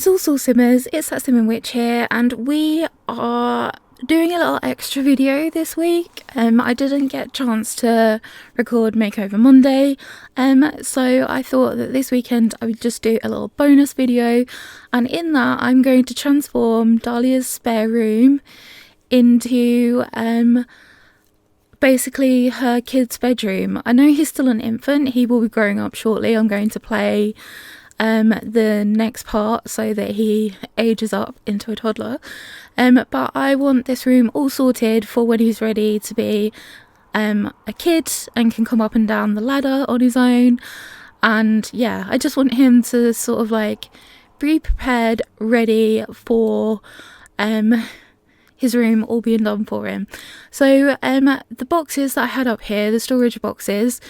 So Simmers, it's ThatSimminWitch here, and we are doing a little extra video this week. I didn't get a chance to record Makeover Monday, so I thought that this weekend I would just do a little bonus video, and in that I'm going to transform Dahlia's spare room into basically her kid's bedroom. I know he's still an infant, he will be growing up shortly. I'm going to play the next part so that he ages up into a toddler, but I want this room all sorted for when he's ready to be a kid and can come up and down the ladder on his own. And yeah, I just want him to sort of like be prepared, ready for his room all being done for him. So the boxes that I had up here, the storage boxes,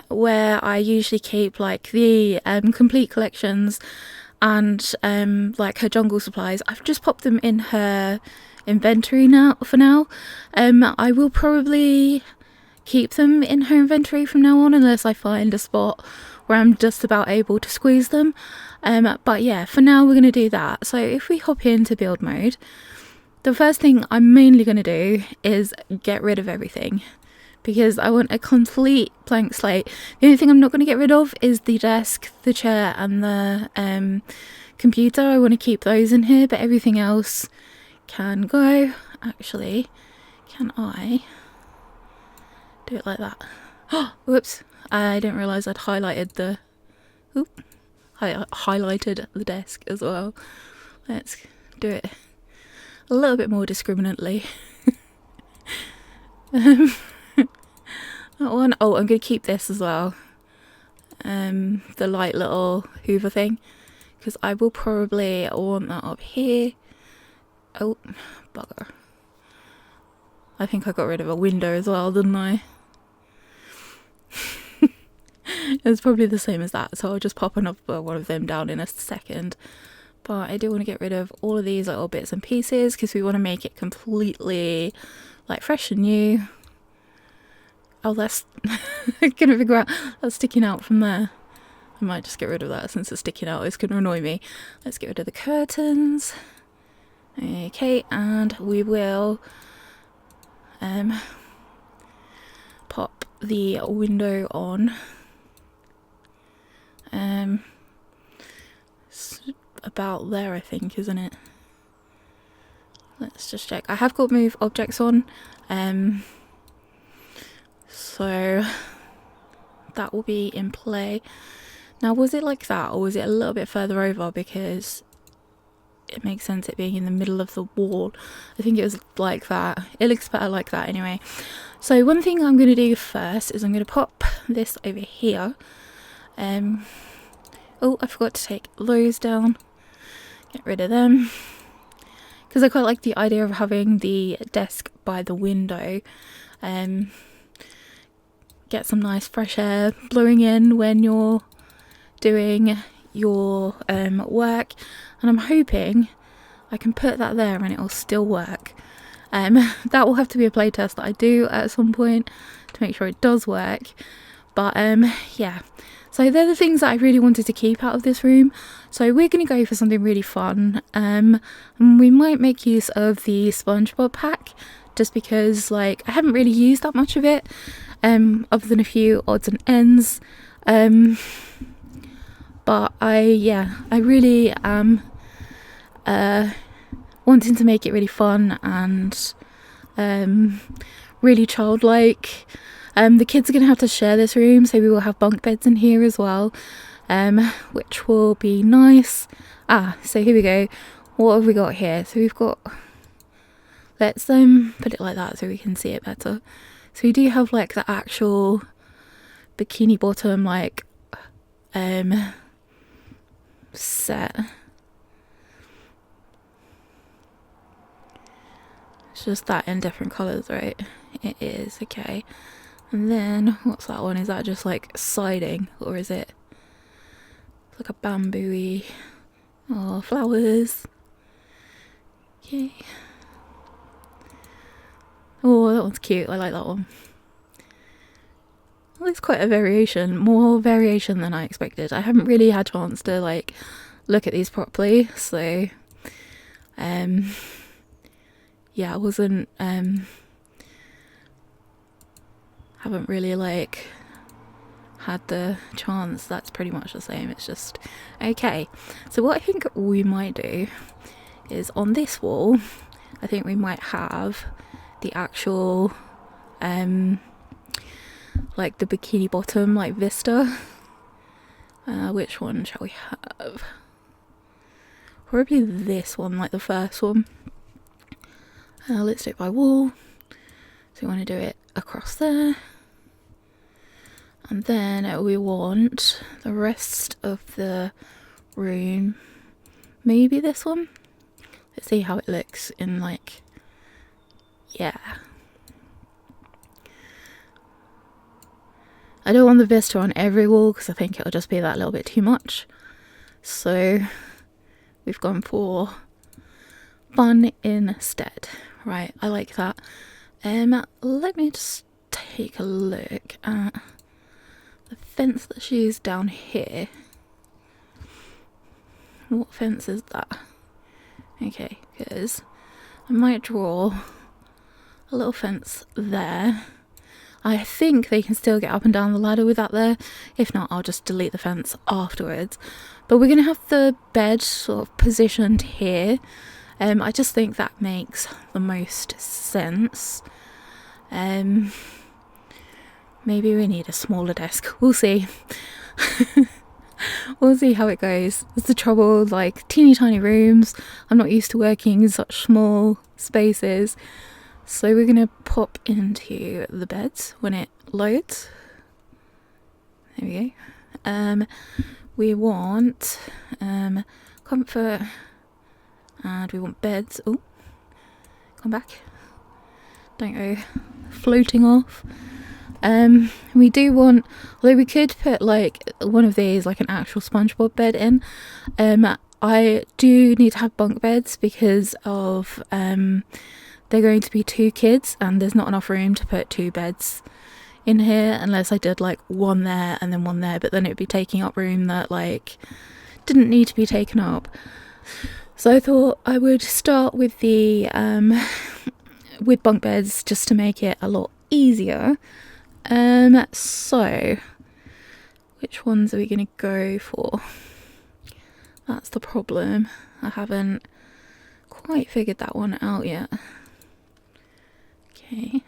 where I usually keep like the complete collections and like her jungle supplies, I've just popped them in her inventory now for now. I will probably keep them in her inventory from now on unless I find a spot where I'm just about able to squeeze them, but yeah, for now we're going to do that. So if we hop into build mode, the first thing I'm mainly going to do is get rid of everything because I want a complete blank slate. The only thing I'm not going to get rid of is the desk, the chair and the computer. I want to keep those in here, but everything else can go. Actually, can I do it like that? Oh, whoops, I didn't realise I'd highlighted the highlighted the desk as well. Let's do it a little bit more discriminately. That one. Oh, I'm going to keep this as well. The light little Hoover thing, because I will probably want that up here. Oh, bugger. I think I got rid of a window as well, didn't I? It's probably the same as that, so I'll just pop another one of them down in a second. But I do want to get rid of all of these little bits and pieces because we want to make it completely like fresh and new. Oh, that's gonna figure out that's sticking out from there. I might just get rid of that since it's sticking out. It's gonna annoy me. Let's get rid of the curtains. Okay, and we will pop the window on. About there, I think, isn't it? Let's just check. I have got move objects on, so that will be in play. Now, was it like that or was it a little bit further over, because it makes sense it being in the middle of the wall? I think it was like that. It looks better like that anyway. So one thing I'm going to do first is I'm going to pop this over here. Oh, I forgot to take those down. Get rid of them because I quite like the idea of having the desk by the window. Get some nice fresh air blowing in when you're doing your work, and I'm hoping I can put that there and it'll still work. That will have to be a play test that I do at some point to make sure it does work, but yeah. So they're the things that I really wanted to keep out of this room. So we're going to go for something really fun. And we might make use of the SpongeBob pack, just because like I haven't really used that much of it, other than a few odds and ends. But I really am wanting to make it really fun and really childlike. The kids are going to have to share this room, so we will have bunk beds in here as well, which will be nice. So here we go. What have we got here? So we've got, let's put it like that so we can see it better. So we do have like the actual bikini bottom like set. It's just that in different colours, right? It is, okay. And then, what's that one? Is that just like siding, or is it like a bamboo-y? Oh, flowers. Okay. Oh, that one's cute. I like that one. Well, it's quite a variation, more variation than I expected. I haven't really had a chance to like look at these properly. So yeah, I wasn't haven't really like had the chance. That's pretty much the same. It's just okay. So what I think we might do is on this wall, I think we might have the actual like the bikini bottom like vista. Which one shall we have? Probably this one, like the first one. Let's do it by wall. So we want to do it across there. And then we want the rest of the room, maybe this one. Let's see how it looks in like, yeah. I don't want the vista on every wall because I think it'll just be that little bit too much. So we've gone for fun instead. Right, I like that. Let me just take a look at the fence that she's down here. What fence is that? Okay, because I might draw a little fence there. I think they can still get up and down the ladder with that there. If not, I'll just delete the fence afterwards. But we're going to have the bed sort of positioned here. I just think that makes the most sense. Maybe we need a smaller desk. We'll see. We'll see how it goes. It's the trouble, like teeny tiny rooms. I'm not used to working in such small spaces. So we're going to pop into the beds when it loads. There we go. We want comfort, and we want beds. Oh, come back. Don't go floating off. We do want, although we could put like one of these, like an actual SpongeBob bed in. I do need to have bunk beds because of they're going to be 2 kids and there's not enough room to put 2 beds in here unless I did like one there and then one there, but then it would be taking up room that like didn't need to be taken up. So I thought I would start with the with bunk beds just to make it a lot easier. So which ones are we going to go for? That's the problem. I haven't quite figured that one out yet. Okay.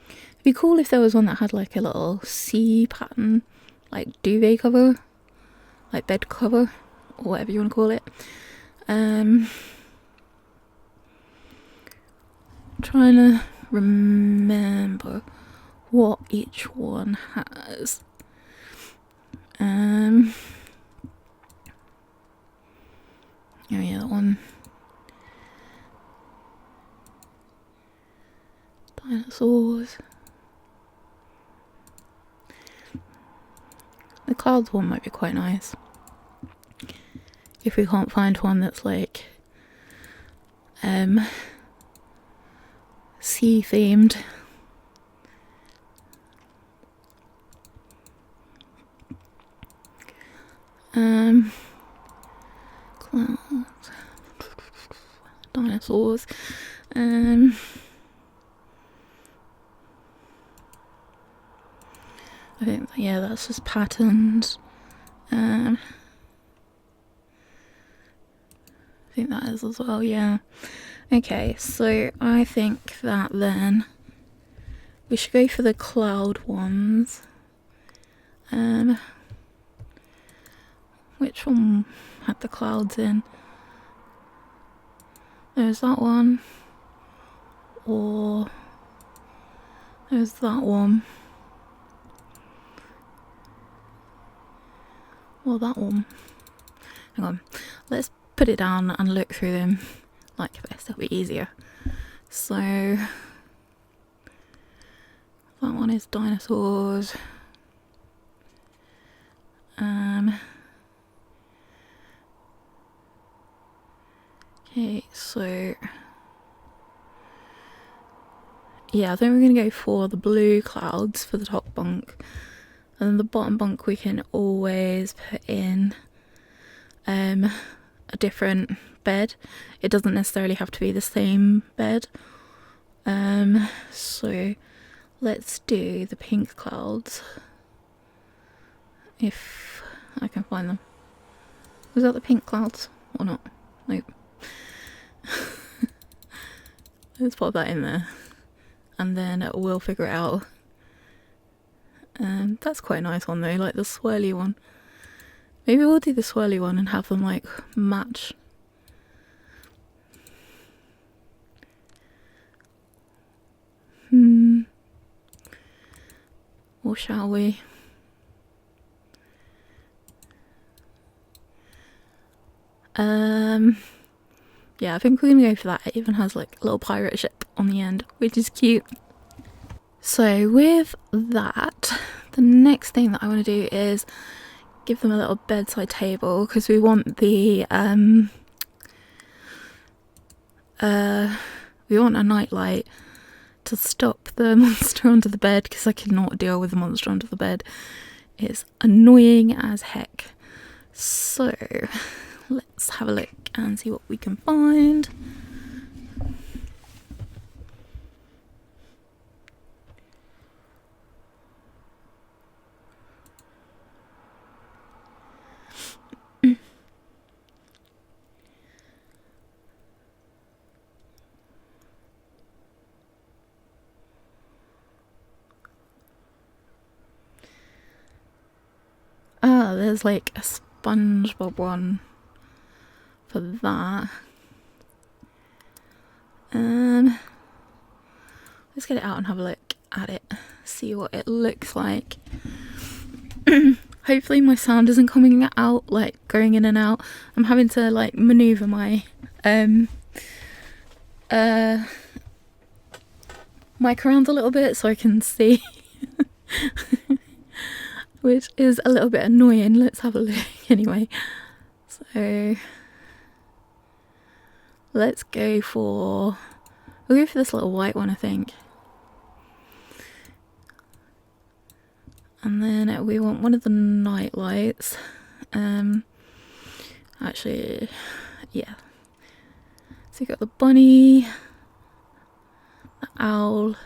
It'd be cool if there was one that had like a little C pattern, like duvet cover, like bed cover, or whatever you want to call it. Trying to remember what each one has. Oh yeah, that one. Dinosaurs. The clouds one might be quite nice. If we can't find one that's like sea themed. Clouds. Dinosaurs. I think, yeah, that's just patterns. I think that is as well, yeah. Okay, so I think that then we should go for the cloud ones. Which one had the clouds in? There's that one, or there's that one, or that one. Hang on, let's put it down and look through them like this, that'll be easier. So that one is dinosaurs. Okay, so yeah, I think we're gonna go for the blue clouds for the top bunk, and then the bottom bunk we can always put in a different bed. It doesn't necessarily have to be the same bed. So let's do the pink clouds, if I can find them. Was that the pink clouds or not? Nope. Let's pop that in there and then we'll figure it out. That's quite a nice one though, like the swirly one. Maybe we'll do the swirly one and have them like match. Or shall we? Yeah, I think we're gonna go for that. It even has like a little pirate ship on the end, which is cute. So with that, the next thing that I want to do is give them a little bedside table, because we want the we want a nightlight to stop the monster under the bed, because I cannot deal with the monster under the bed. It's annoying as heck. So let's have a look and see what we can find. Ah, there's like a SpongeBob one for that. Let's get it out and have a look at it, see what it looks like. Hopefully my sound isn't coming out, like going in and out. I'm having to like maneuver my mic around a little bit so I can see. Which is a little bit annoying. Let's have a look anyway. So let's go for, we'll go for this little white one, I think. And then we want one of the night lights. Actually, yeah. So you got the bunny, the owl,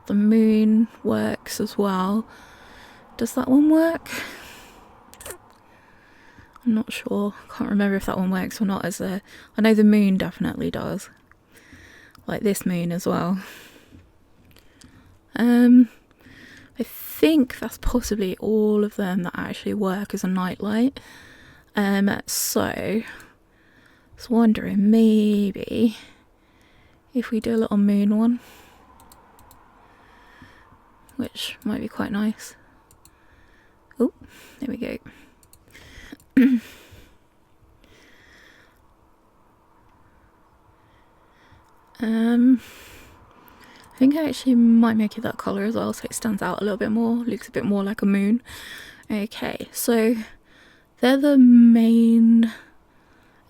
the moon works as well. Does that one work? I'm not sure. Can't remember if that one works or not. I know the moon definitely does. Like this moon as well. I think that's possibly all of them that actually work as a nightlight. So I was wondering maybe if we do a little moon one, which might be quite nice. Oh, there we go. I think I actually might make it that colour as well, so it stands out a little bit more, looks a bit more like a moon. Okay, so they're the main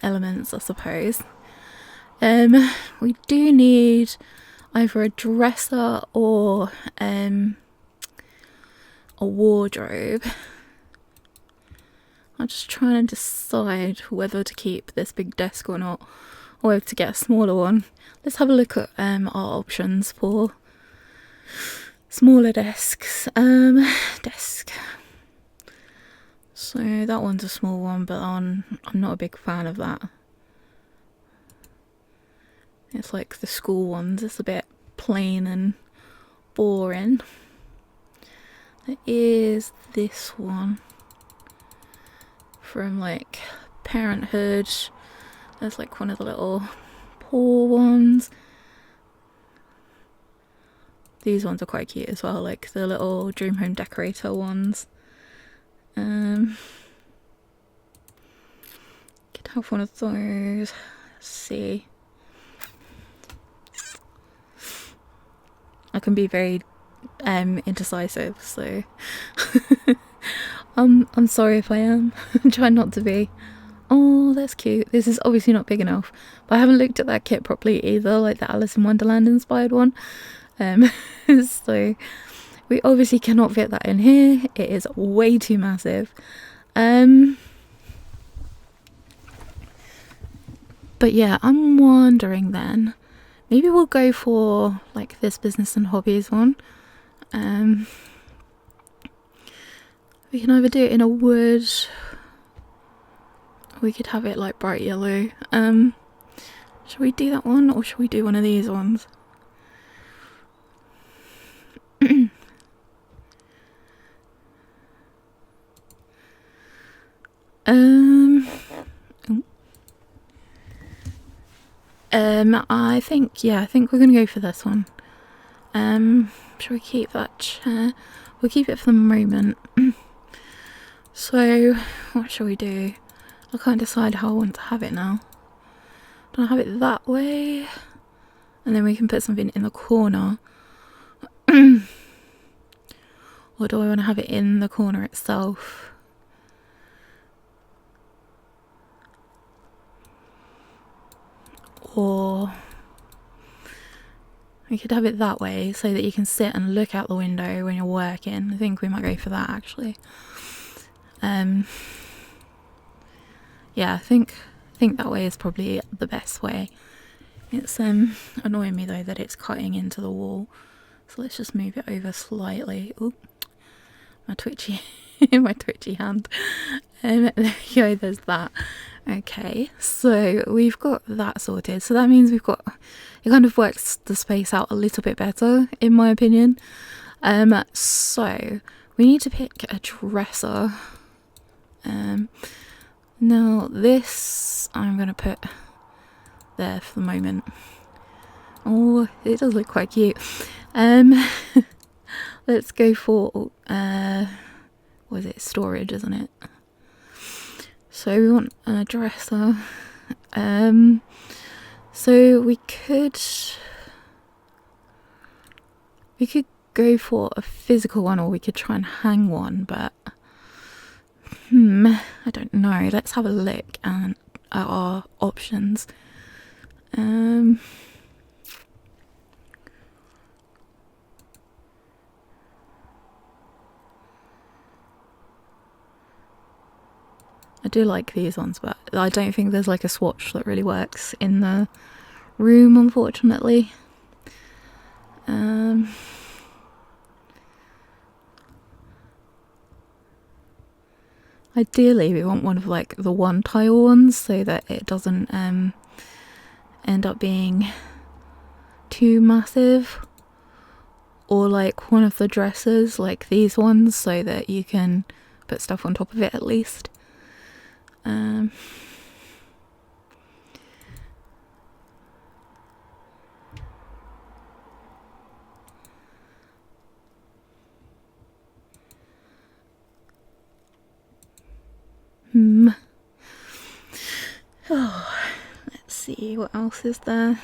elements, I suppose. We do need either a dresser or a wardrobe. I'm just trying to decide whether to keep this big desk or not, or whether to get a smaller one. Let's have a look at our options for smaller desks. Desk. So that one's a small one, but I'm not a big fan of that. It's like the school ones, it's a bit plain and boring. There is this one from like Parenthood. There's like one of the little poor ones. These ones are quite cute as well, like the little dream home decorator ones. Could have one of those. Let's see. I can be very indecisive, so I'm sorry if I am. I'm trying not to be. Oh, that's cute. This is obviously not big enough, but I haven't looked at that kit properly either, like the Alice in Wonderland inspired one. So we obviously cannot fit that in here. It is way too massive. But yeah, I'm wondering then, maybe we'll go for like this business and hobbies one. We can either do it in a wood, or we could have it like bright yellow. Should we do that one, or should we do one of these ones? I think we're gonna go for this one. Shall we keep that chair? We'll keep it for the moment. So, what shall we do? I can't decide how I want to have it now. Do I have it that way? And then we can put something in the corner. Or do I want to have it in the corner itself? Or we could have it that way so that you can sit and look out the window when you're working. I think we might go for that actually. Yeah, I think that way is probably the best way. It's annoying me though that it's cutting into the wall. So let's just move it over slightly. Ooh, my twitchy my twitchy hand. There we go, there's that. Okay, so we've got that sorted. So that means it kind of works the space out a little bit better, in my opinion. So we need to pick a dresser. Now this I'm gonna put there for the moment. Oh, it does look quite cute. Let's go for what is it? Storage, isn't it? So we want a dresser. So we could go for a physical one, or we could try and hang one, but I don't know. Let's have a look at our options. I do like these ones, but I don't think there's like a swatch that really works in the room, unfortunately. Ideally we want one of like the one tile ones so that it doesn't end up being too massive, or like one of the dressers like these ones so that you can put stuff on top of it at least. Oh, let's see what else is there.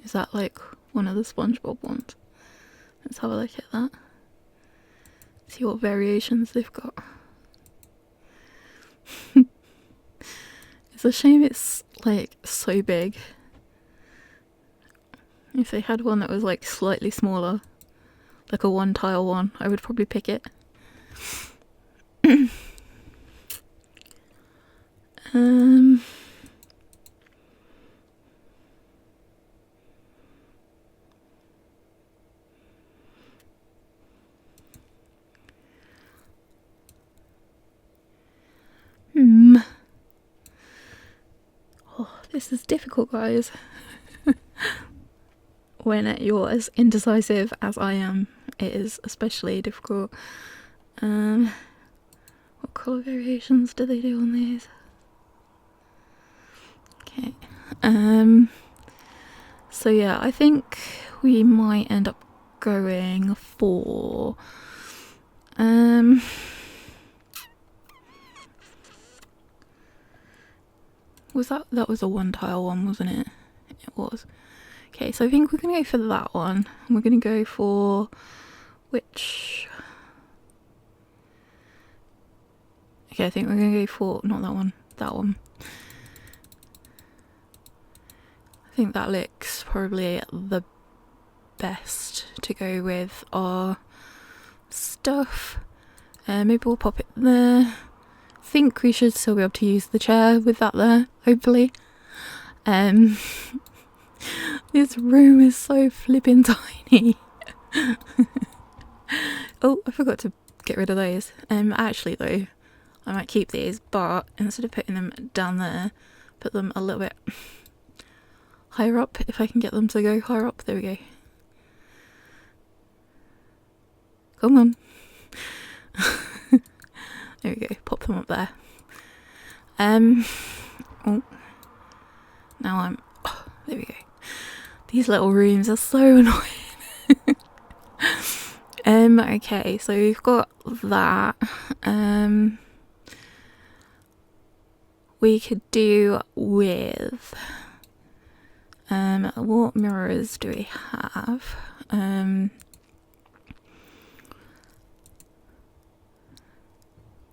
Is that like one of the SpongeBob ones? Let's have a look at that. See what variations they've got. It's a shame it's like so big. If they had one that was like slightly smaller, like a one tile one, I would probably pick it. Oh, this is difficult, guys. When you're as indecisive as I am, it is especially difficult. What colour variations do they do on these? Okay. So yeah, I think we might end up going for that was a one tile one, wasn't it? It was. Okay, so I think we're gonna go for that one. We're gonna go for which Okay, I think we're gonna go for, not that one, that one. I think that looks probably the best to go with our stuff. Maybe we'll pop it there. I think we should still be able to use the chair with that there, hopefully. This room is so flipping tiny. Oh, I forgot to get rid of those. Actually though, I might keep these, but instead of putting them down there, put them a little bit higher up, if I can get them to go higher up. There we go. Come on. There we go, pop them up there. Oh, now there we go. These little rooms are so annoying. Okay, so we've got that. We could do with what mirrors do we have?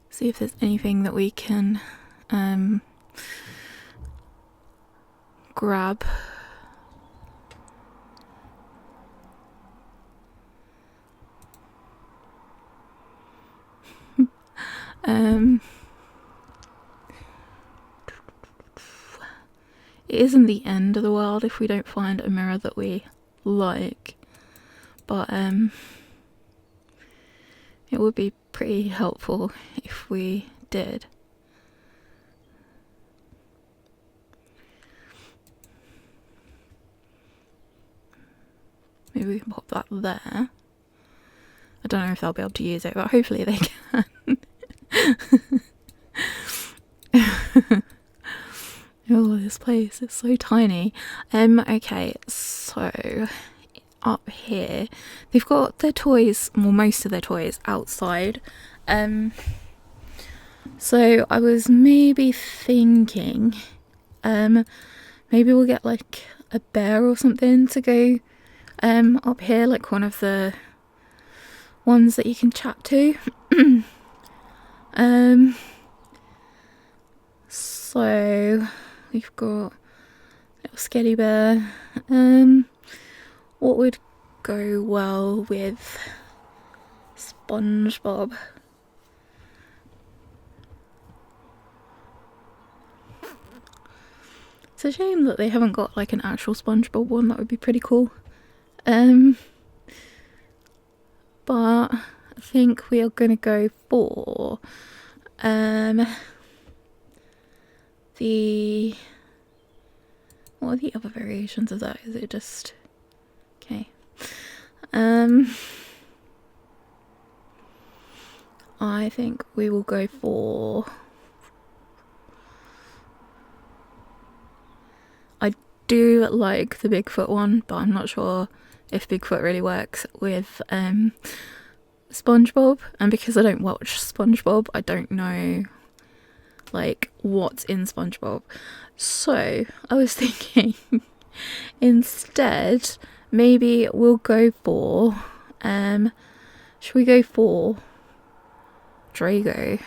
See if there's anything that we can grab. It isn't the end of the world if we don't find a mirror that we like, but it would be pretty helpful if we did. Maybe we can pop that there. I don't know if they'll be able to use it, but hopefully they can. Oh, this place is so tiny. Okay, so up here they've got their toys, well, most of their toys outside. So I was maybe thinking maybe we'll get like a bear or something to go up here, like one of the ones that you can chat to. So we've got little Skelly Bear. What would go well with SpongeBob? It's a shame that they haven't got like an actual SpongeBob one. That would be pretty cool. But I think we are gonna go for what are the other variations of that? Is it just okay? I think we will go for, I do like the Bigfoot one, but I'm not sure if Bigfoot really works with SpongeBob, and because I don't watch SpongeBob, I don't know like what's in SpongeBob. So I was thinking instead maybe we'll go for should we go for Drago?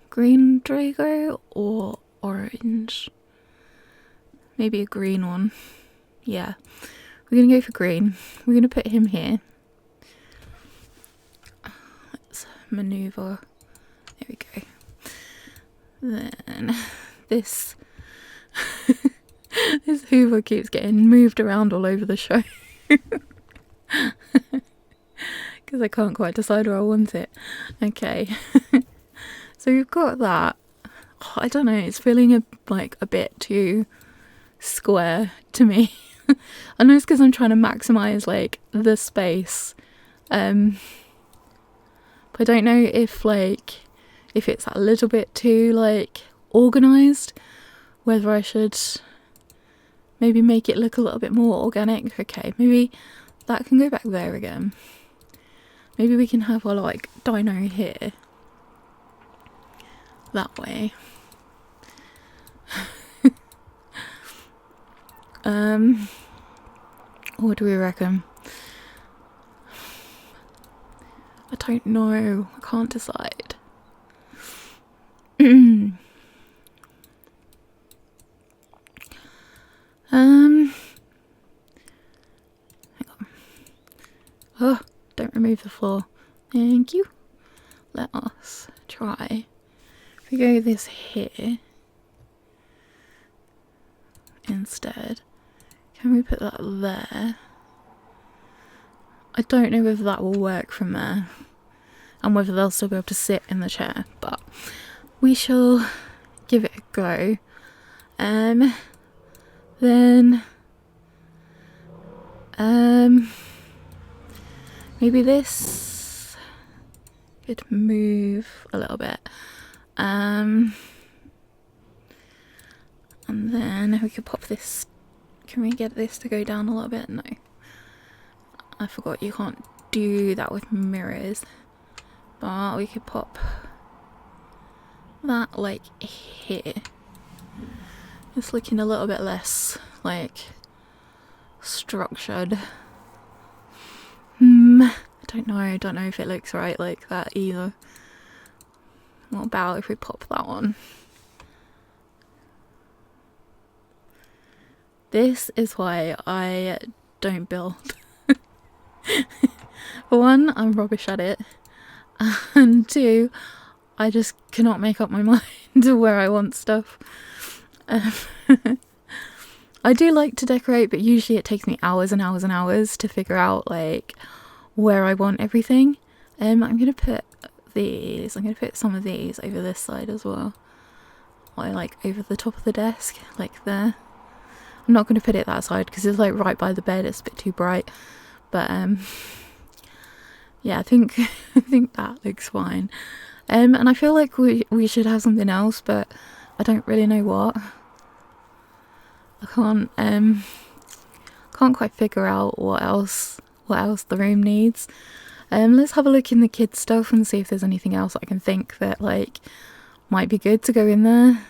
Green Drago or orange? Maybe a green one. Yeah, we're gonna go for green. We're gonna put him here. Let's maneuver. There we go. Then this this Hoover keeps getting moved around all over the show because I can't quite decide where I want it. Okay. So we've got that. Oh, I don't know, it's feeling like a bit too square to me. I know it's because I'm trying to maximize like the space, but I don't know if it's a little bit too like organized, whether I should maybe make it look a little bit more organic. Okay, maybe that can go back there again. Maybe we can have our like dino here, that way. What do we reckon? I don't know. I can't decide. Hang on. Oh, don't remove the floor. Thank you. Let us try. If we go this here instead, can we put that there? I don't know whether that will work from there and whether they'll still be able to sit in the chair, but we shall give it a go. Then maybe this could move a little bit, and then we could pop this. Can we get this to go down a little bit? No, I forgot you can't do that with mirrors, but we could pop that like here. It's looking a little bit less like structured. I don't know if it looks right like that either. What about if we pop that one? This is why I don't build. For one, I'm rubbish at it, and two, I just cannot make up my mind to where I want stuff. I do like to decorate, but usually it takes me hours and hours and hours to figure out like where I want everything. I'm gonna put some of these over this side as well, or like over the top of the desk, like there. I'm not gonna put it that side because it's like right by the bed. It's a bit too bright, but yeah, I think that looks fine. And I feel like we should have something else, but I don't really know what. I can't quite figure out what else the room needs. Let's have a look in the kids stuff and see if there's anything else I can think that like might be good to go in there.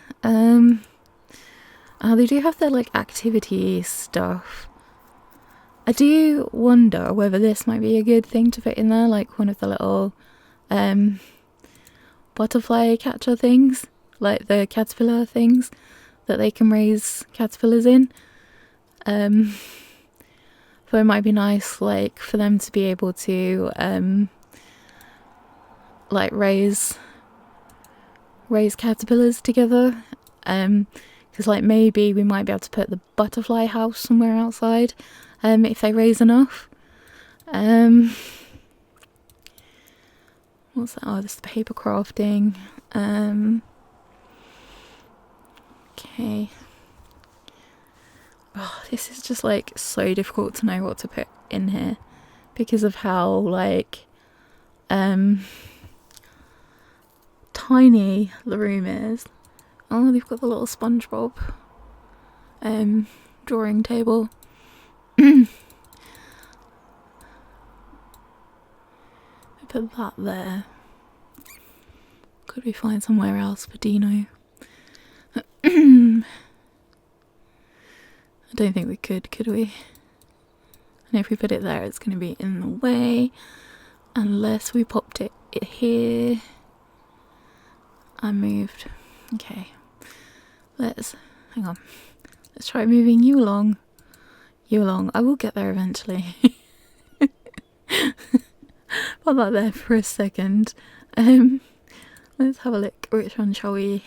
They do have their like activity stuff. I do wonder whether this might be a good thing to put in there, like one of the little butterfly catcher things, like the caterpillar things that they can raise caterpillars in. So it might be nice like for them to be able to like raise caterpillars together, because like maybe we might be able to put the butterfly house somewhere outside if they raise enough. What's that? Oh, this is the paper crafting. Okay. Oh, this is just like so difficult to know what to put in here because of how like tiny the room is. Oh, they've got the little SpongeBob drawing table. I put that there. Could we find somewhere else for Dino? I don't think we could we? And if we put it there, it's going to be in the way, unless we popped it here and moved. Okay, hang on. Let's try moving you along. I will get there eventually. Put that there for a second. Let's have a look. Which one shall we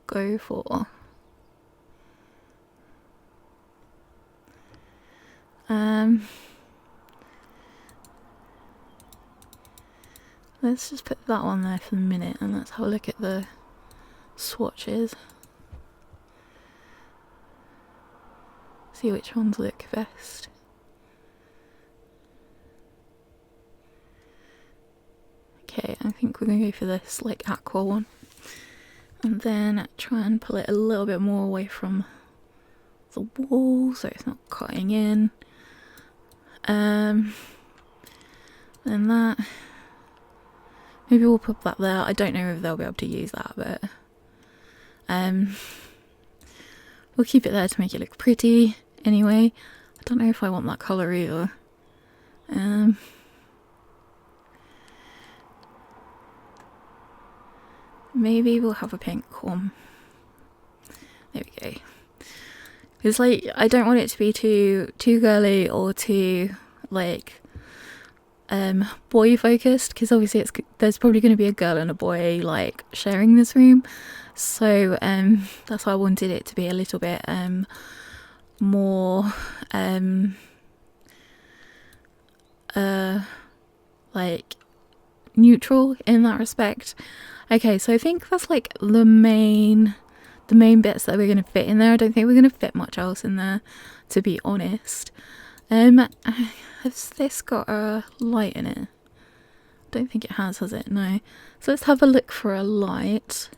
go for? Let's just put that one there for the minute and let's have a look at the swatches. See which ones look best. Okay, I think we're going to go for this like aqua one. And then try and pull it a little bit more away from the wall so it's not cutting in. Then that. Maybe we'll put that there. I don't know if they'll be able to use that, but we'll keep it there to make it look pretty anyway. I don't know if I want that colour either. maybe we'll have a pink one. There we go. It's like, I don't want it to be too girly or too like boy focused, because obviously there's probably going to be a girl and a boy like sharing this room, so that's why I wanted it to be a little bit more like neutral in that respect. Okay, so I think that's like the main bits that we're going to fit in there. I don't think we're going to fit much else in there, to be honest. Has this got a light in it? I don't think it has it? No. So let's have a look for a light.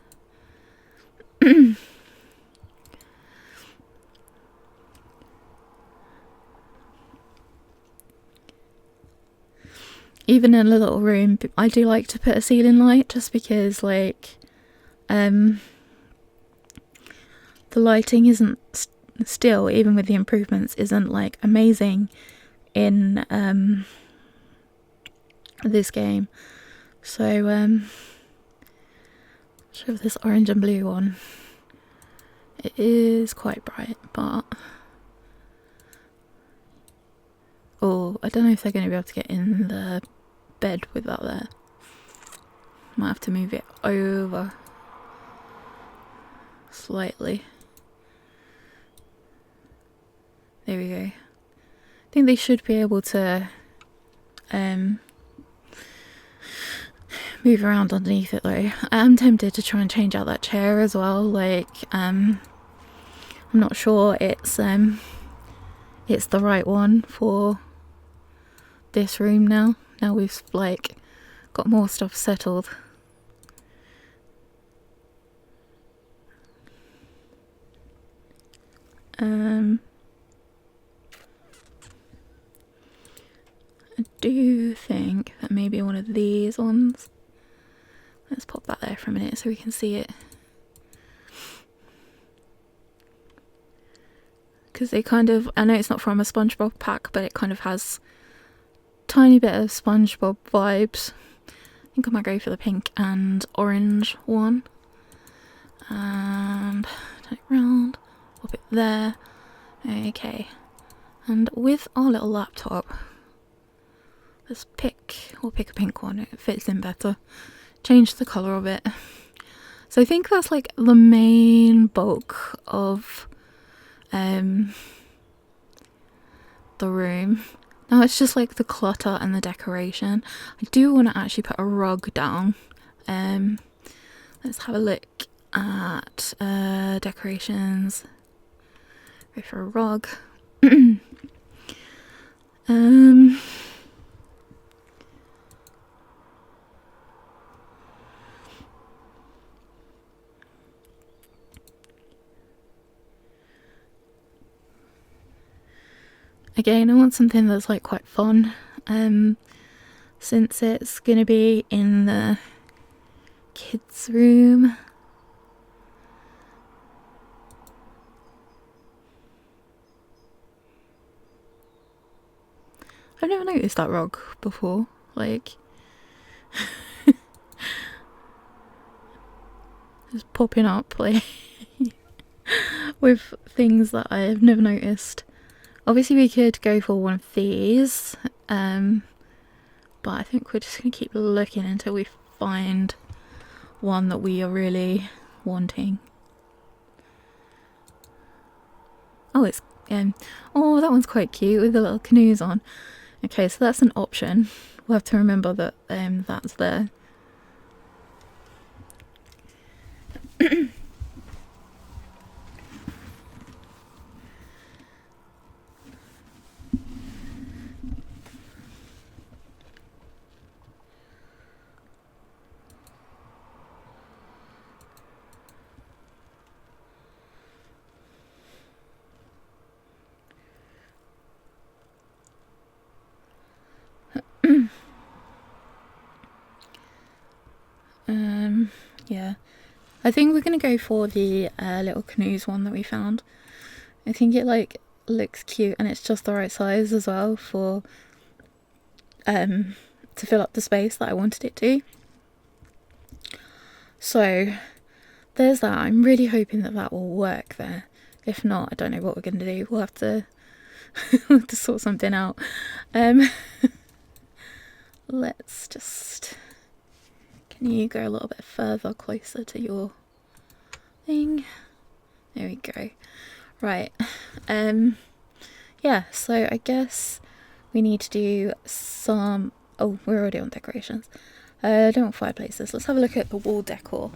Even in a little room, I do like to put a ceiling light, just because like the lighting isn't still, even with the improvements, isn't like amazing in this game. So show this orange and blue one. It is quite bright, but oh, I don't know if they're going to be able to get in the bed with that there. Might have to move it over slightly. There we go. I think they should be able to move around underneath it though. I am tempted to try and change out that chair as well. Like I'm not sure it's the right one for this room now. Now we've like got more stuff settled. I do think that maybe one of these ones. Let's pop that there for a minute so we can see it. Because they kind of, I know it's not from a SpongeBob pack, but it kind of has tiny bit of SpongeBob vibes. I think I might go for the pink and orange one. And turn it round, pop it there. Okay. And with our little laptop, we'll pick a pink one, it fits in better. Change the colour of it. So I think that's like the main bulk of the room. Now it's just like the clutter and the decoration. I do want to actually put a rug down. Let's have a look at decorations. Go for a rug. Again, I want something that's like quite fun, since it's gonna be in the kids' room. I've never noticed that rug before, like just popping up like with things that I've never noticed. Obviously we could go for one of these, but I think we're just going to keep looking until we find one that we are really wanting. Oh, it's oh, that one's quite cute with the little canoes on. Okay, so that's an option. We'll have to remember that that's there. Yeah, I think we're gonna go for the little canoes one that we found. I think it like looks cute and it's just the right size as well for to fill up the space that I wanted it to. So there's that. I'm really hoping that that will work there. If not, I don't know what we're going to do. We'll have to, we'll have to sort something out. Let's just... Can you go a little bit further, closer to your thing? There we go. Right. Yeah, so I guess we need to do some... Oh, we're already on decorations. I don't want fireplaces. Let's have a look at the wall decor.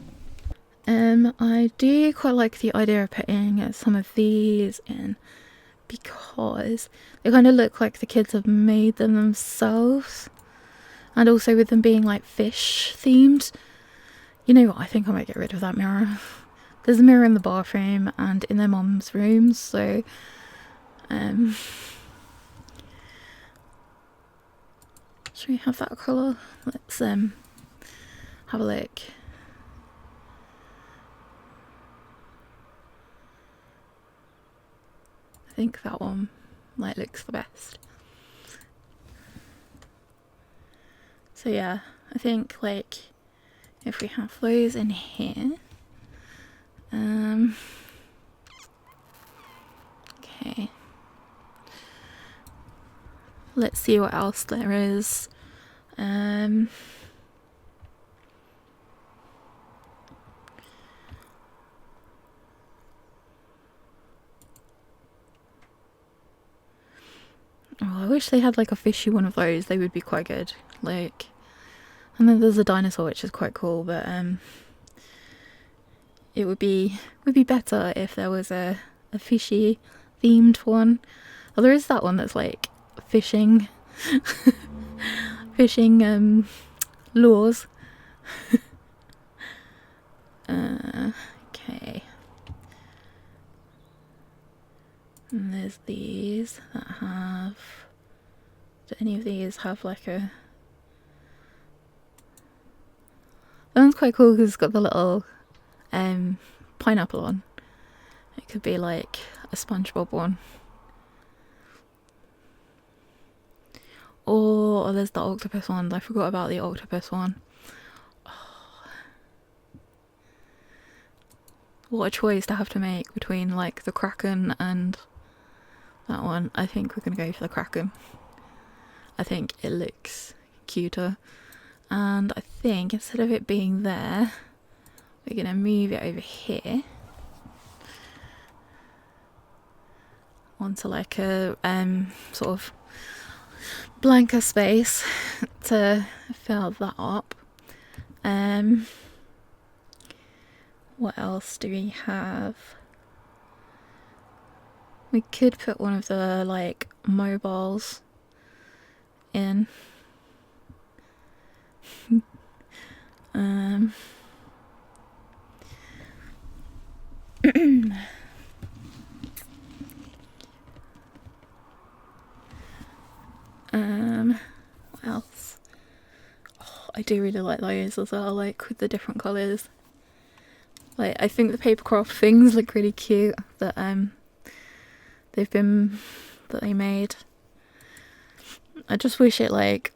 I do quite like the idea of putting some of these in because they kind of look like the kids have made them themselves, and also with them being like fish themed. You know what, I think I might get rid of that mirror. There's a mirror in the bathroom and in their mum's room, so should we have that colour? Let's have a look. I think that one like looks the best. So yeah, I think like if we have those in here, okay, let's see what else there is. Oh, I wish they had like a fishy one of those. They would be quite good. Like, and then there's a dinosaur, which is quite cool, but it would be better if there was a fishy themed one. Oh, there is that one that's like fishing fishing lures. Okay. And there's these that have... Do any of these have like a... That one's quite cool because it's got the little pineapple on. It could be like a SpongeBob one. Or there's the octopus one. I forgot about the octopus one. Oh. What a choice to have to make between like the Kraken and that one. I think we're going to go for the Kraken. I think it looks cuter. And I think instead of it being there, we're going to move it over here. Onto like a sort of blanker space to fill that up. What else do we have? We could put one of the like mobiles in. What else? Oh, I do really like those as well, like with the different colours. Like, I think the paper craft things look really cute that they made. I just wish it like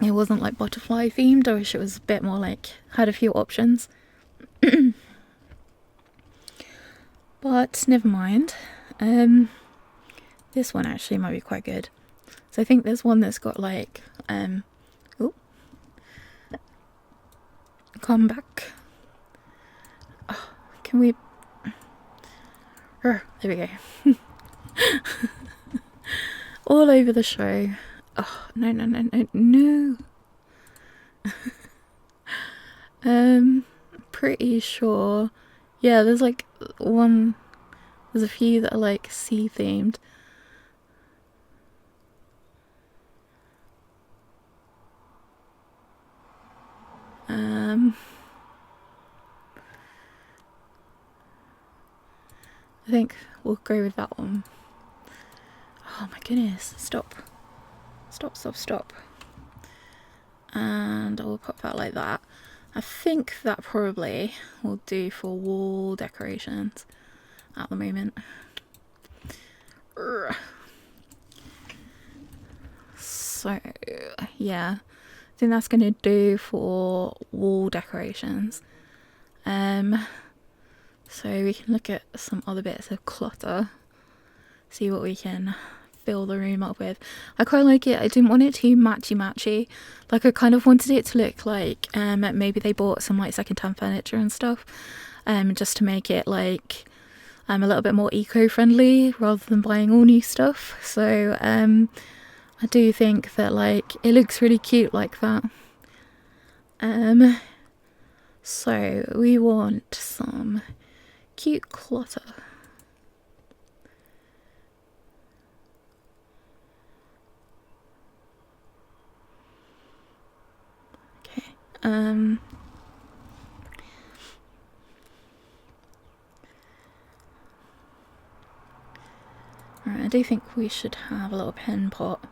it wasn't like butterfly themed. I wish it was a bit more like had a few options. But never mind. This one actually might be quite good. So I think there's one that's got like oh, come back. Oh, can we? There we go. All over the show. Oh, no. Pretty sure. Yeah, there's like one. There's a few that are like sea themed. I think we'll go with that one. Oh my goodness, stop. And I'll pop that like that. I think that probably will do for wall decorations at the moment. So yeah, I think that's going to do for wall decorations. So we can look at some other bits of clutter, see what we can fill the room up with. I quite like it. I didn't want it too matchy. Like I kind of wanted it to look like maybe they bought some like second-hand furniture and stuff, just to make it like a little bit more eco-friendly rather than buying all new stuff. So I do think that like it looks really cute like that. So we want some cute clutter. Okay. Right, I do think we should have a little pen pot.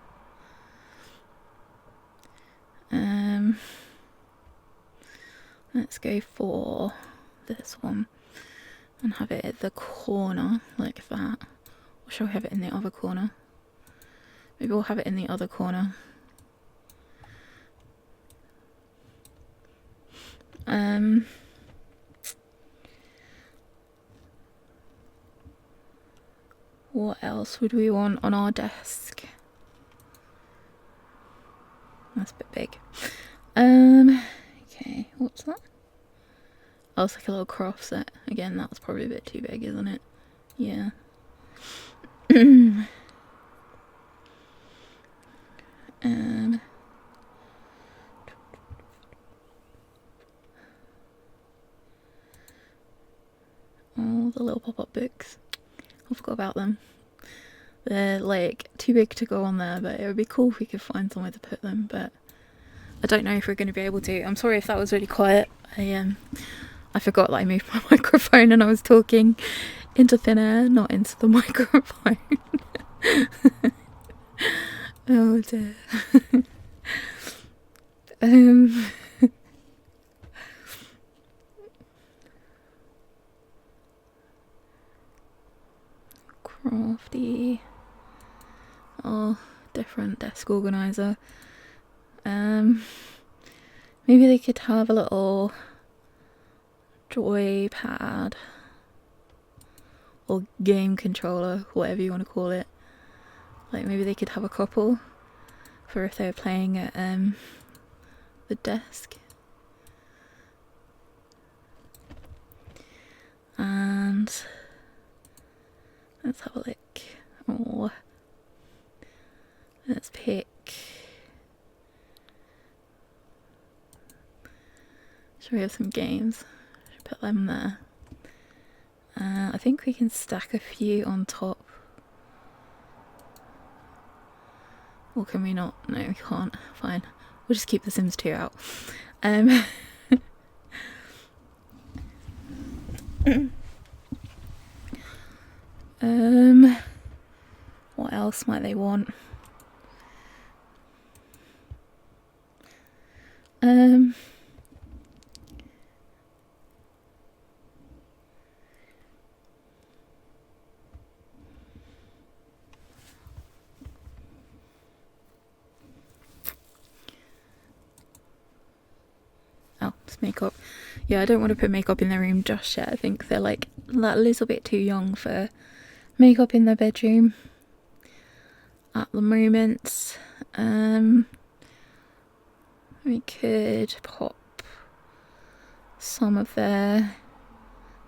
Let's go for this one and have it at the corner like that. Or shall we have it in the other corner? Maybe we'll have it in the other corner. What else would we want on our desk? That's a bit big. Okay, what's that? Oh, it's like a little craft set. Again, that's probably a bit too big, isn't it? Yeah. Oh, the little pop-up books. I forgot about them. They're like too big to go on there, but it would be cool if we could find somewhere to put them, but I don't know if we're going to be able to. I'm sorry if that was really quiet. I forgot that I moved my microphone and I was talking into thin air, not into the microphone. Oh dear. Crafty. Oh, different desk organizer. Maybe they could have a little joy pad or game controller, whatever you want to call it. Like maybe they could have a couple for if they're playing at the desk. And let's have a look. Oh, let's pick. Should we have some games? Should put them there. I think we can stack a few on top. Or can we not? No, we can't. Fine. We'll just keep The Sims 2 out. What else might they want? Oh, it's makeup. Yeah, I don't want to put makeup in their room just yet. I think they're like that little bit too young for makeup in their bedroom at the moment. We could pop some of their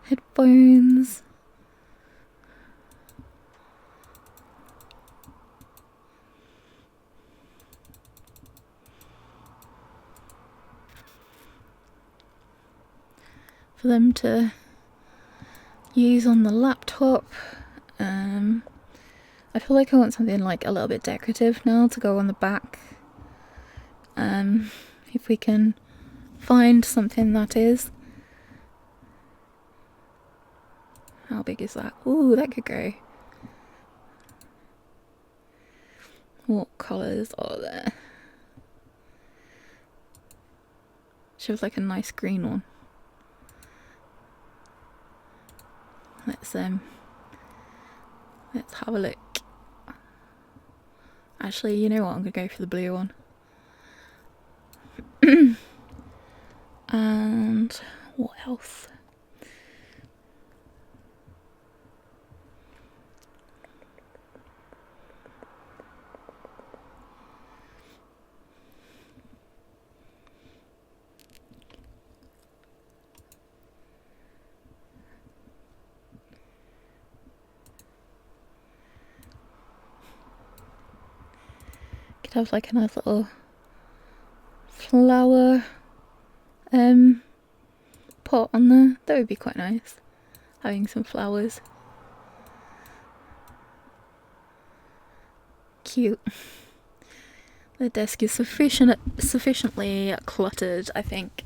headphones. For them to use on the laptop. I feel like I want something like a little bit decorative now to go on the back. If we can find something that is. How big is that? Ooh, that could go. What colours are there? She was like a nice green one. Let's have a look. Actually, you know what? I'm gonna go for the blue one. And What else? Could have like a nice little flower pot on there. That would be quite nice, having some flowers. Cute. The desk is sufficiently cluttered, I think.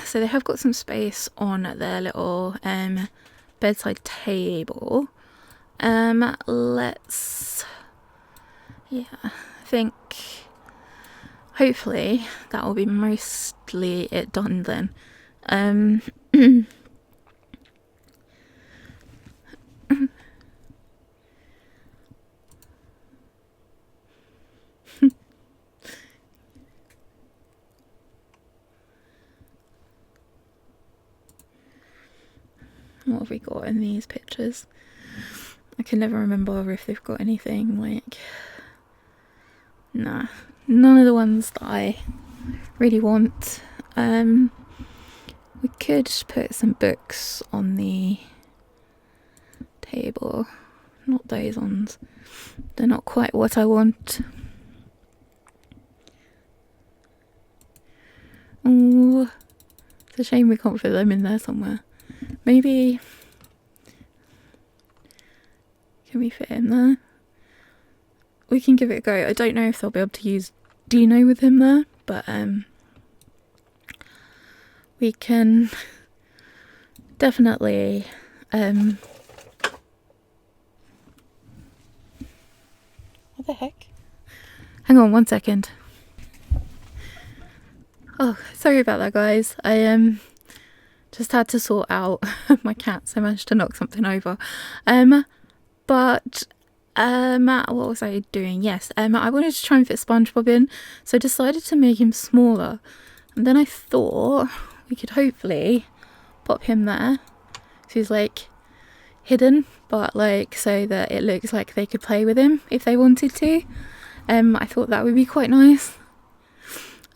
So they have got some space on their little bedside table. Let's, yeah, I think hopefully that will be mostly it done then. What have we got in these pictures? I can never remember if they've got anything like... Nah, none of the ones that I really want. We could put some books on the table. Not those ones. They're not quite what I want. Oh, it's a shame we can't fit them in there somewhere. Maybe... Can we fit in there? We can give it a go. I don't know if they'll be able to use Dino with him there, but we can definitely what the heck? Hang on 1 second. Oh, sorry about that, guys. I just had to sort out my cats. I managed to knock something over. But what was I doing? Yes, I wanted to try and fit SpongeBob in, so I decided to make him smaller. And then I thought we could hopefully pop him there. So he's like hidden, but like so that it looks like they could play with him if they wanted to. I thought that would be quite nice.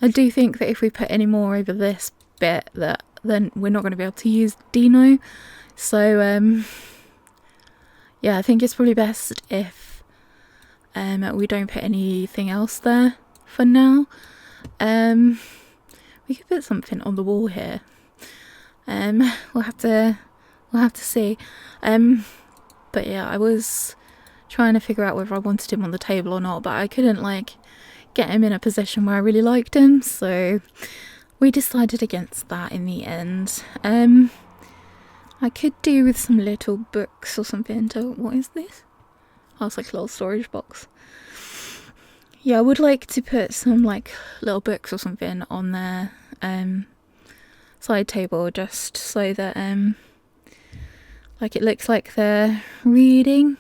I do think that if we put any more over this bit, that then we're not going to be able to use Dino. So yeah, I think it's probably best if we don't put anything else there for now. We could put something on the wall here. We'll have to see. But yeah, I was trying to figure out whether I wanted him on the table or not, but I couldn't like get him in a position where I really liked him, so we decided against that in the end. I could do with some little books or something to... What is this? Oh, it's like a little storage box. Yeah, I would like to put some like little books or something on their side table, just so that like it looks like they're reading.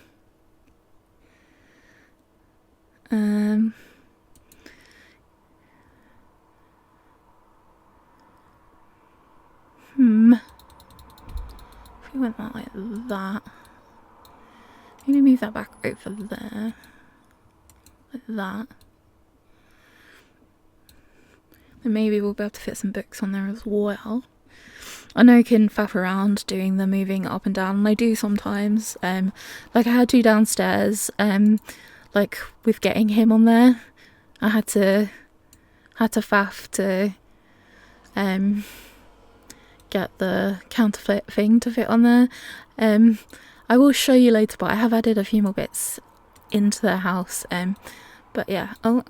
If we went that like that, maybe move that back over there, like that. Then maybe we'll be able to fit some books on there as well. I know you can faff around doing the moving up and down, and I do sometimes. Like I had to downstairs, like with getting him on there, I had to faff to get the counterfeit thing to fit on there. I will show you later, but I have added a few more bits into their house. But yeah. Oh,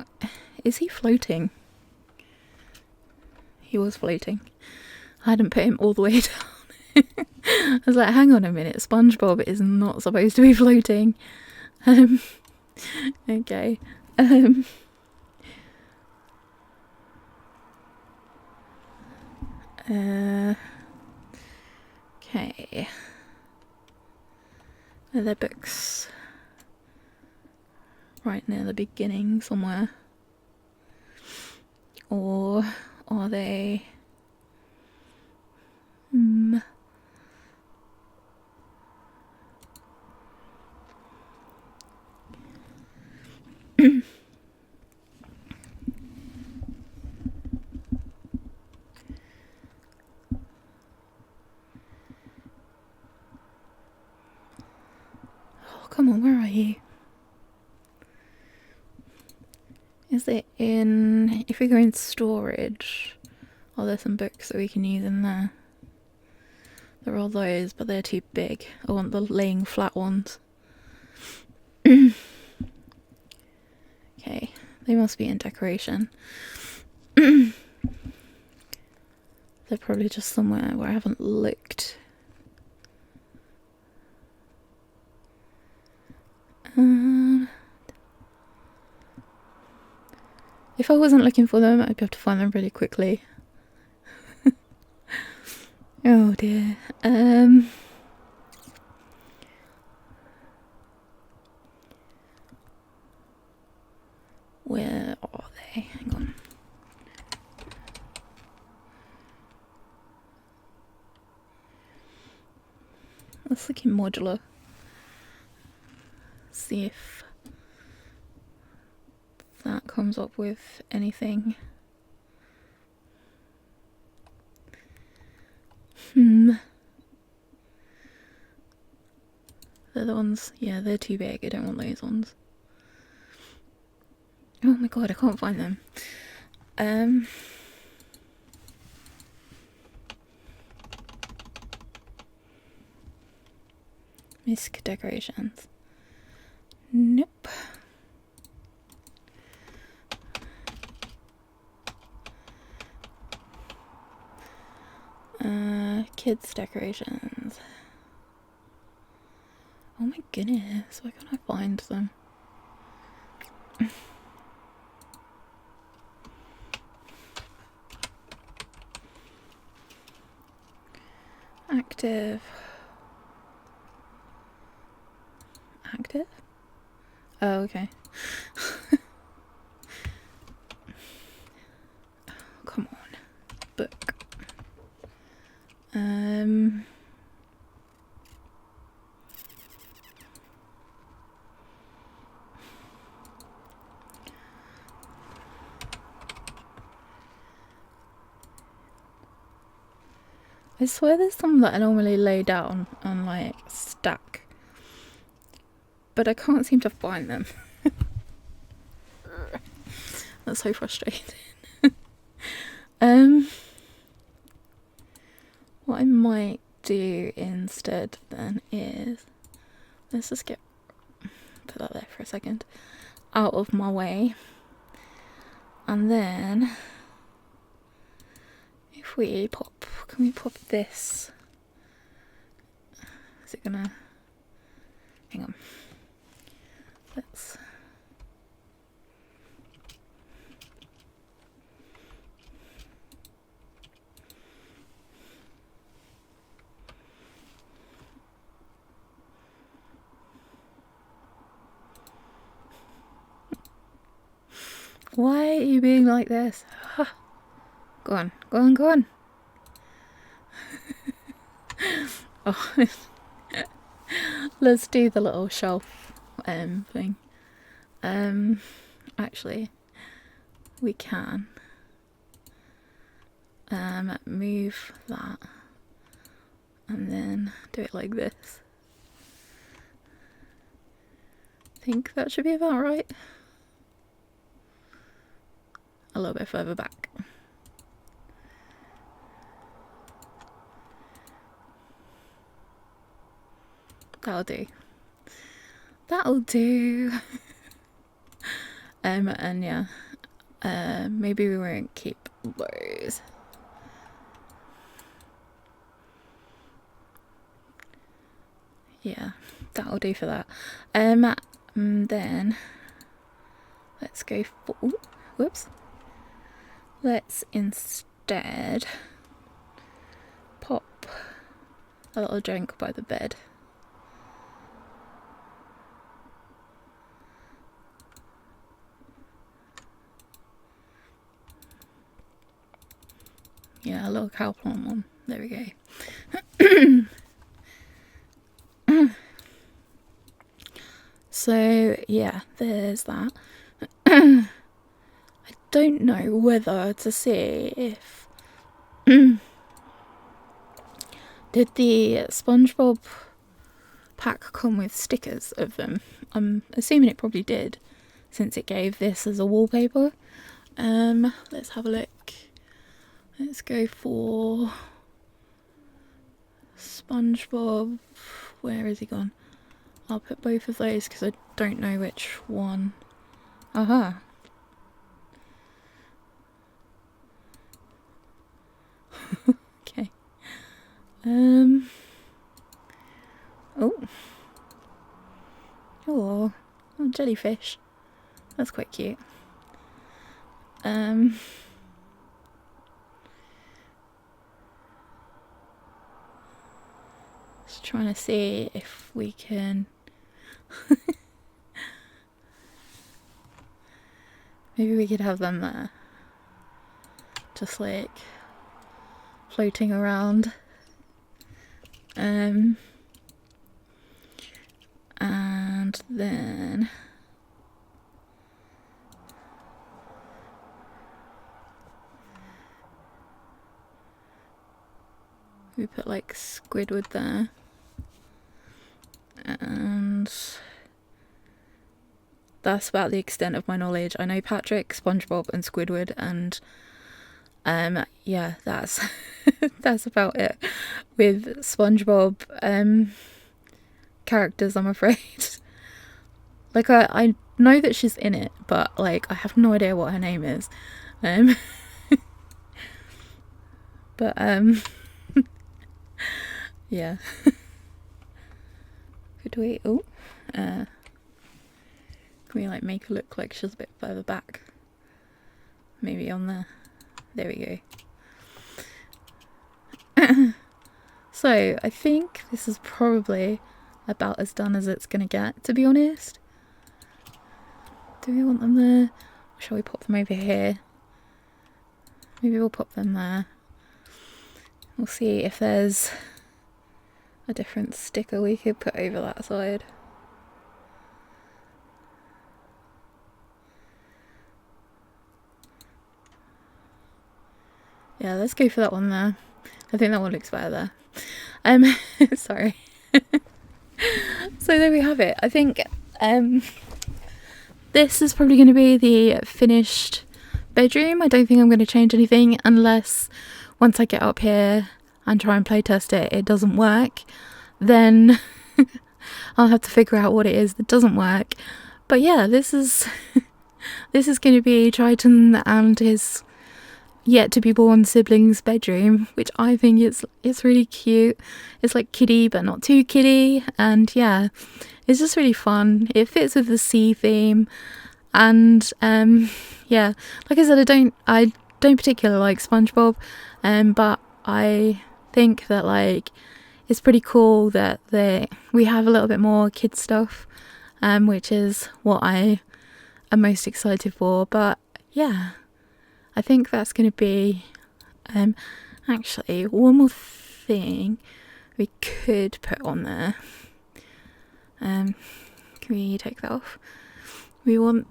is he floating? He was floating. I hadn't put him all the way down. I was like, hang on a minute, SpongeBob is not supposed to be floating. Okay. Okay. Are there books right near the beginning somewhere? Or are they... Oh, come on, where are you? Is it in... If we go in storage... Oh, there's some books that we can use in there. There are all those, but they're too big. I want the laying flat ones. Okay, they must be in decoration. They're probably just somewhere where I haven't looked. If I wasn't looking for them, I'd be able to find them really quickly. Oh dear. Where are they? Hang on. Let's look in modular. See if that comes up with anything. They're the ones, yeah, they're too big. I don't want those ones. Oh my god, I can't find them. Misc decorations. Nope. Kids decorations. Oh my goodness, why can't I find them? Active. Active? Oh, okay. Come on. Book. I swear there's some that I normally lay down and like stack, but I can't seem to find them. That's so frustrating. What I might do instead then is, let's just put that there for a second, out of my way, and then if we pop, can we pop this? Is it gonna, hang on, let's, why are you being like this? Go on, go on, go on. Oh, let's do the little shelf thing. Actually, we can move that and then do it like this. I think that should be about right. A little bit further back. That'll do. That'll do. And yeah, maybe we won't keep those. Yeah, that'll do for that. Then let's go for, ooh, whoops. Let's instead pop a little drink by the bed. Yeah, a little cow plant one. There we go. So yeah, there's that. I don't know whether to see if did the SpongeBob pack come with stickers of them. I'm assuming it probably did, since it gave this as a wallpaper. Let's have a look. Let's go for SpongeBob. Where is he gone? I'll put both of those because I don't know which one. Aha. Okay. Oh, jellyfish. That's quite cute. Just trying to see if we can maybe we could have them there, just like floating around. And then we put like Squidward there, and that's about the extent of my knowledge. I know Patrick, SpongeBob and Squidward, and yeah, that's that's about it with SpongeBob characters, I'm afraid. Like I know that she's in it, but like I have no idea what her name is. But yeah. Could we can we like make her look like she's a bit further back? Maybe on there we go. So I think this is probably about as done as it's gonna get, to be honest. Do we want them there? Or shall we pop them over here? Maybe we'll pop them there. We'll see if there's a different sticker we could put over that side. Yeah, let's go for that one there. I think that one looks better there. Sorry. So there we have it. I think this is probably going to be the finished bedroom. I don't think I'm going to change anything unless once I get up here and try and play test it, it doesn't work. Then I'll have to figure out what it is that doesn't work. But yeah, this is this is going to be Triton and his yet to be born siblings' bedroom, which I think it's really cute. It's like kiddie but not too kiddie, and yeah, it's just really fun. It fits with the sea theme, and yeah, like I said, I don't particularly like SpongeBob, but I think that like it's pretty cool that we have a little bit more kid stuff, which is what I am most excited for. But yeah, I think that's going to be actually one more thing we could put on there. Can we take that off? We want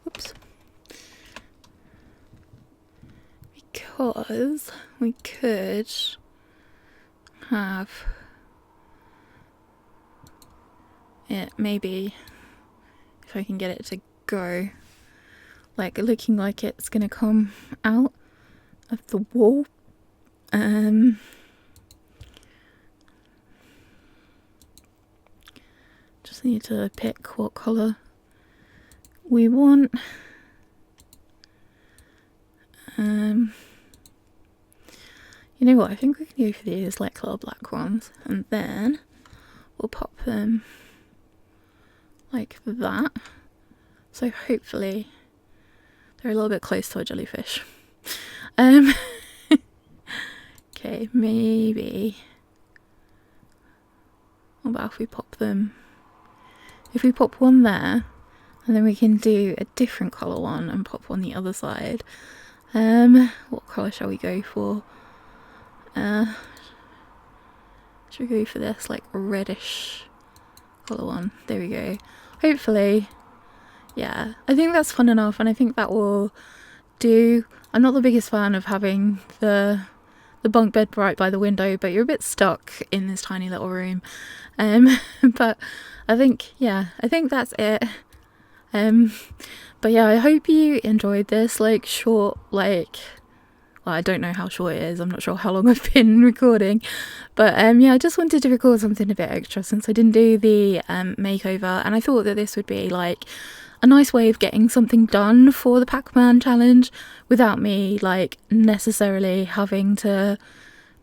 oops. Because we could have it, maybe if I can get it to go, like looking like it's gonna come out of the wall. Just need to pick what colour we want. You know what, I think we can go for these like little black ones, and then we'll pop them like that. So hopefully they're a little bit close to a jellyfish. Okay, maybe. What about if we pop them? If we pop one there, and then we can do a different colour one and pop on the other side. What colour shall we go for? Should we go for this like reddish colour one? There we go. Hopefully, yeah, I think that's fun enough, and I think that will do. I'm not the biggest fan of having the bunk bed right by the window, but you're a bit stuck in this tiny little room. But I think, yeah, I think that's it. But yeah, I hope you enjoyed this like short, like, well, I don't know how short it is, I'm not sure how long I've been recording, but yeah, I just wanted to record something a bit extra since I didn't do the makeover, and I thought that this would be like a nice way of getting something done for the Pac-Man challenge without me like necessarily having to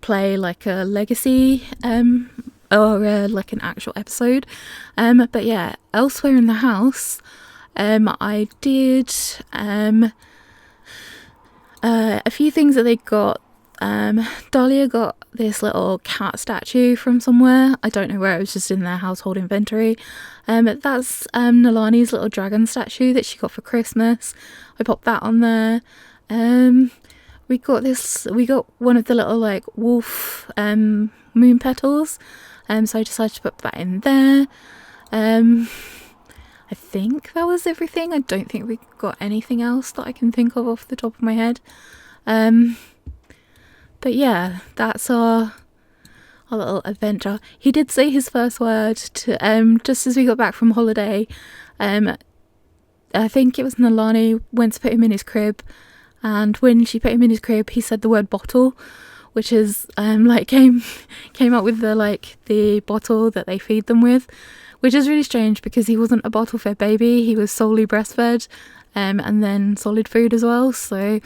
play like a legacy or like an actual episode. But yeah, elsewhere in the house, I did a few things that they got. Dahlia got this little cat statue from somewhere. I don't know where, it was just in their household inventory. That's Nalani's little dragon statue that she got for Christmas. I popped that on there. We got one of the little like wolf moon petals, so I decided to put that in there. I think that was everything. I don't think we got anything else that I can think of off the top of my head. But yeah, that's our little adventure. He did say his first word to just as we got back from holiday. I think it was Nalani went to put him in his crib, and when she put him in his crib, he said the word bottle, which is like came up with the bottle that they feed them with, which is really strange because he wasn't a bottle fed baby, he was solely breastfed, and then solid food as well. So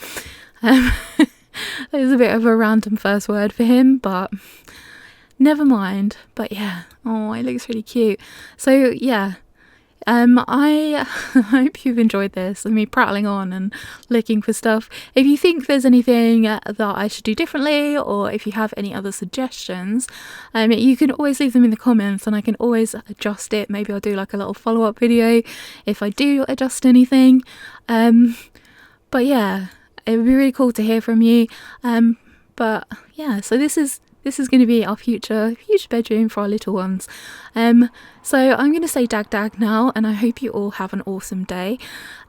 it was a bit of a random first word for him, but never mind. But yeah, oh, it looks really cute. So yeah, I hope you've enjoyed this and me prattling on and looking for stuff. If you think there's anything that I should do differently, or if you have any other suggestions, you can always leave them in the comments and I can always adjust it. Maybe I'll do like a little follow-up video if I do adjust anything. But yeah, it would be really cool to hear from you. But yeah, so this is going to be our future bedroom for our little ones. So I'm going to say dag dag now, and I hope you all have an awesome day.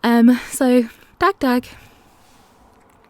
So dag dag.